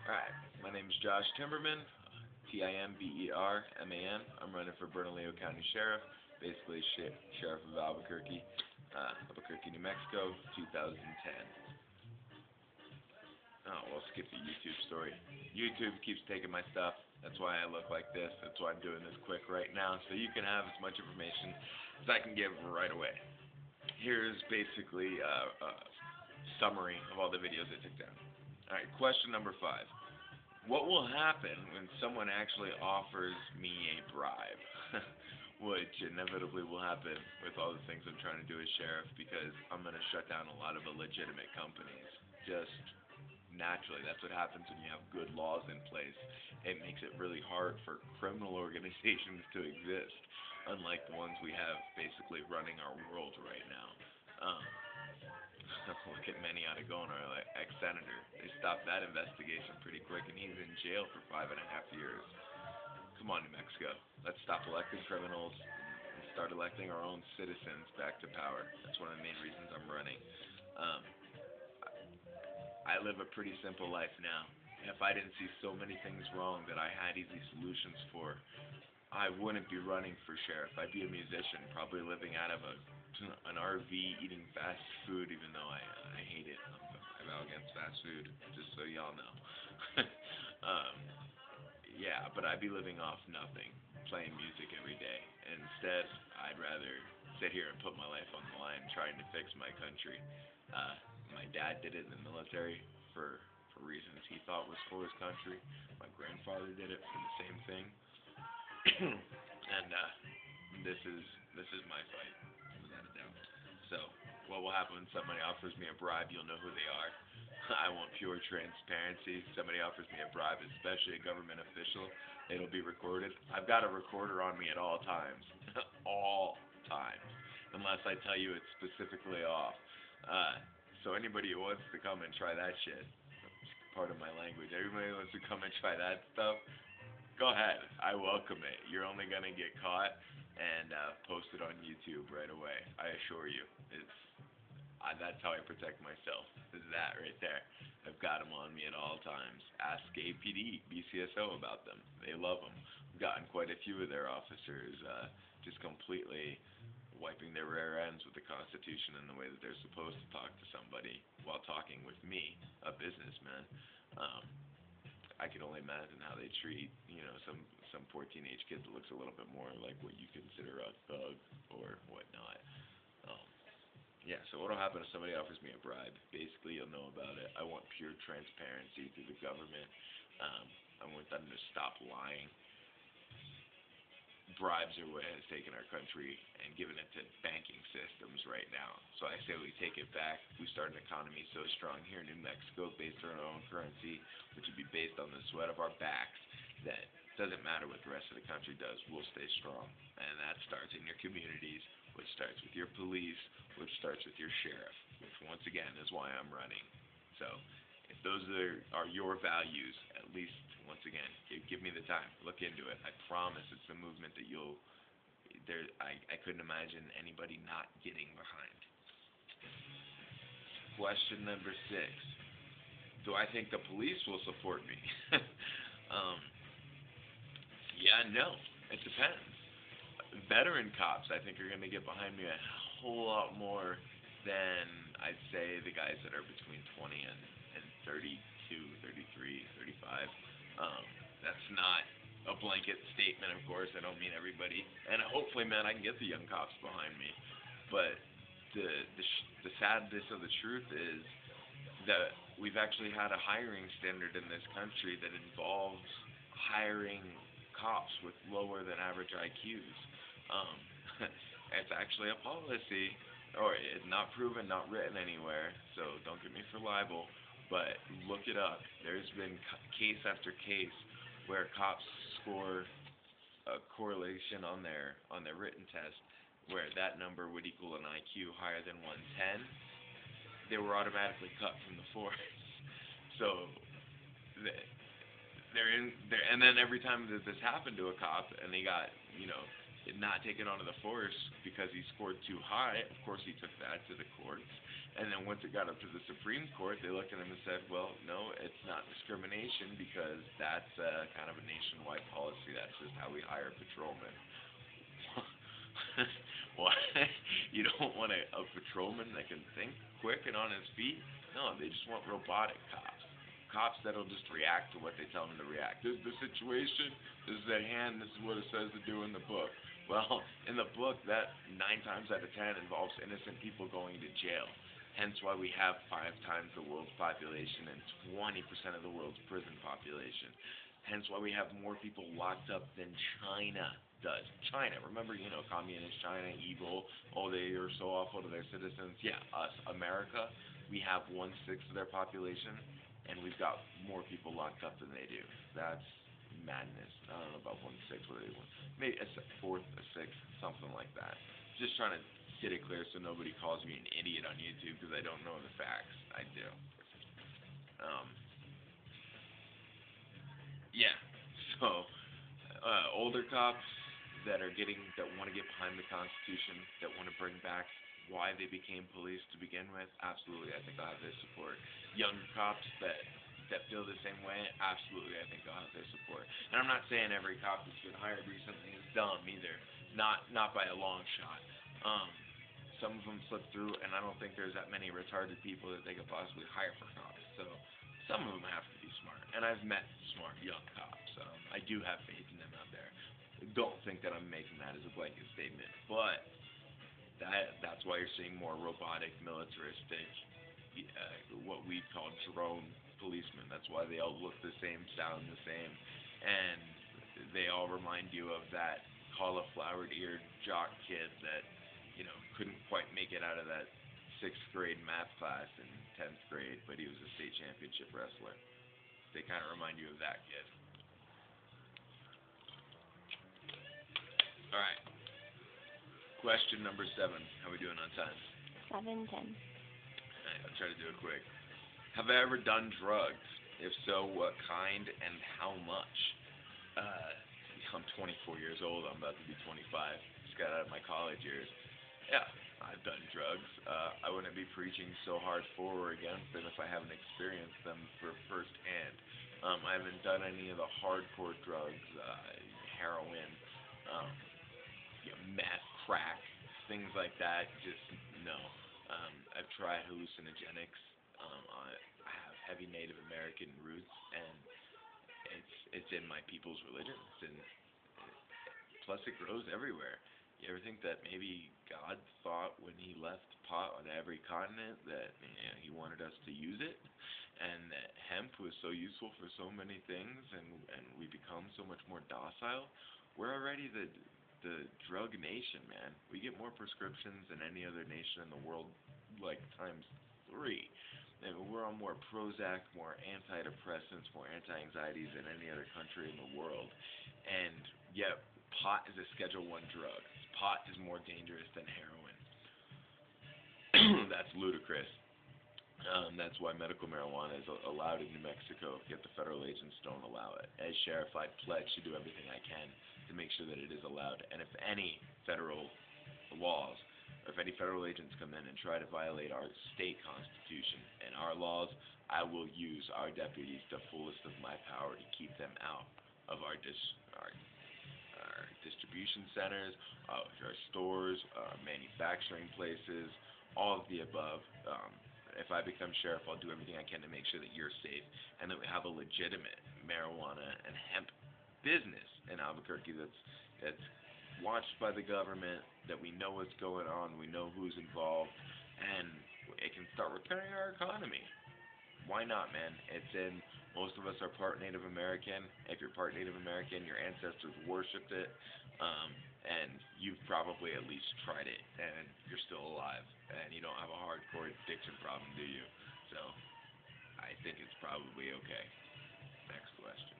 Alright, my name is Josh Timberman, Timberman. I'm running for Bernalillo County Sheriff, basically Sheriff of Albuquerque, Albuquerque, New Mexico, 2010. Oh, we'll skip the YouTube story. YouTube keeps taking my stuff. That's why I look like this. That's why I'm doing this quick right now, so you can have as much information as I can give right away. Here's basically a summary of all the videos I took down. Alright, question number 5. What will happen when someone actually offers me a bribe? Which inevitably will happen with all the things I'm trying to do as sheriff, because I'm going to shut down a lot of illegitimate companies. Just naturally, that's what happens when you have good laws in place. It makes it really hard for criminal organizations to exist, unlike the ones we have basically running our world right now. Um, Look at Manny Aragon, our ex-senator. They stopped that investigation pretty quick, and he's in jail for 5.5 years. Come on, New Mexico. Let's stop electing criminals and start electing our own citizens back to power. That's one of the main reasons I'm running. Um, I live a pretty simple life now. If I didn't see so many things wrong that I had easy solutions for, I wouldn't be running for sheriff. I'd be a musician, probably living out of an RV, eating fast food, even though I hate it. I'm out against fast food, just so y'all know. um, yeah, but I'd be living off nothing, playing music every day. Instead, I'd rather sit here and put my life on the line trying to fix my country. My dad did it in the military for reasons he thought was for his country. My grandfather did it for the same thing. And this is my fight, without a doubt. So, what will happen when somebody offers me a bribe? You'll know who they are. I want pure transparency. Somebody offers me a bribe, especially a government official, it'll be recorded. I've got a recorder on me at all times. All times. Unless I tell you it's specifically off. So anybody who wants to come and try that shit, part of my language, everybody who wants to come and try that stuff, go ahead. I welcome it. You're only going to get caught and posted on YouTube right away. I assure you. That's how I protect myself. Is that right there. I've got them on me at all times. Ask APD, BCSO about them. They love them. I've gotten quite a few of their officers just completely wiping their rear ends with the Constitution and the way that they're supposed to talk to somebody while talking with me, a businessman. I can only imagine how they treat, some poor teenage kid that looks a little bit more like what you consider a thug or whatnot. Yeah, so what'll happen if somebody offers me a bribe? Basically, you'll know about it. I want pure transparency through the government. I want them to stop lying. Bribes are what has taken our country and given it to banking systems right now. So I say we take it back. We start an economy so strong here in New Mexico based on our own currency, which would be based on the sweat of our backs, that it doesn't matter what the rest of the country does, we'll stay strong. And that starts in your communities, which starts with your police, which starts with your sheriff, which once again is why I'm running. So if those are your values, at least, once again, give me the time. Look into it. I promise it's a movement that I couldn't imagine anybody not getting behind. Question number 6. Do I think the police will support me? Yeah, no. It depends. Veteran cops, I think, are going to get behind me a whole lot more than I'd say the guys that are between 20 and 32, 33, 35. That's not a blanket statement, of course. I don't mean everybody. And hopefully, man, I can get the young cops behind me. But the sadness of the truth is that we've actually had a hiring standard in this country that involves hiring cops with lower than average IQs. It's actually a policy, or it's not proven, not written anywhere, so don't get me for libel, but look it up. There's been case after case where cops score a correlation on their written test where that number would equal an IQ higher than 110. They were automatically cut from the force. So they're in there, and then every time that this happened to a cop and they got not taken onto the force because he scored too high, of course he took that to the courts. And then once it got up to the Supreme Court, they looked at him and said, well, no, it's not discrimination because that's kind of a nationwide policy. That's just how we hire patrolmen. What? You don't want a patrolman that can think quick and on his feet? No, they just want robotic cops. Cops that'll just react to what they tell them to react. This is the situation. This is at hand. This is what it says to do in the book. Well, in the book, that 9 times out of 10 involves innocent people going to jail. Hence why we have 5 times the world's population and 20% of the world's prison population. Hence why we have more people locked up than China does. China, remember, communist China, evil, oh, they are so awful to their citizens. Yeah, us, America, we have 1/6 of their population, and we've got more people locked up than they do. That's madness. I don't know about 1/6, what do they want? Maybe a fourth, a sixth, something like that. Just trying to get it clear so nobody calls me an idiot on YouTube because I don't know the facts. I do. Yeah. So, older cops that want to get behind the Constitution, that want to bring back why they became police to begin with, absolutely, I think I'll have their support. Younger cops that feel the same way, absolutely, I think I'll have their support. And I'm not saying every cop that's been hired recently is dumb either, not by a long shot. Some of them slip through, and I don't think there's that many retarded people that they could possibly hire for cops. So some of them have to be smart, and I've met smart young cops. I do have faith in them out there. Don't think that I'm making that as a blanket statement, but that's why you're seeing more robotic, militaristic, what we call drone policemen. That's why they all look the same, sound the same, and they all remind you of that cauliflower-eared jock kid that couldn't quite make it out of that 6th grade math class in 10th grade, but he was a state championship wrestler. They kind of remind you of that kid. All right. Question number 7. How we doing on time? 7:10. All right, I'll try to do it quick. Have I ever done drugs? If so, what kind and how much? I'm 24 years old. I'm about to be 25. Just got out of my college years. Yeah, I've done drugs. I wouldn't be preaching so hard for or against them if I haven't experienced them firsthand. I haven't done any of the hardcore drugs, heroin, meth, crack, things like that. Just no. I've tried hallucinogenics. I have heavy Native American roots, and it's in my people's religion. Plus, it grows everywhere. You ever think that maybe God thought when he left pot on every continent that he wanted us to use it, and that hemp was so useful for so many things, and we become so much more docile? We're already the drug nation, man. We get more prescriptions than any other nation in the world, like ×3. And we're on more Prozac, more antidepressants, more anti-anxieties than any other country in the world. And yet, pot is a Schedule I drug. Pot is more dangerous than heroin. That's ludicrous. That's why medical marijuana is allowed in New Mexico, yet the federal agents don't allow it. As sheriff, I pledge to do everything I can to make sure that it is allowed. And if any federal laws, or if any federal agents come in and try to violate our state constitution and our laws, I will use our deputies to the fullest of my power to keep them out of our distribution centers, our stores, our manufacturing places, all of the above. If I become sheriff, I'll do everything I can to make sure that you're safe and that we have a legitimate marijuana and hemp business in Albuquerque that's watched by the government, that we know what's going on, we know who's involved, and it can start repairing our economy. Why not, man? Most of us are part Native American. If you're part Native American, your ancestors worshipped it, and you've probably at least tried it, and you're still alive, and you don't have a hardcore addiction problem, do you? So, I think it's probably okay. Next question.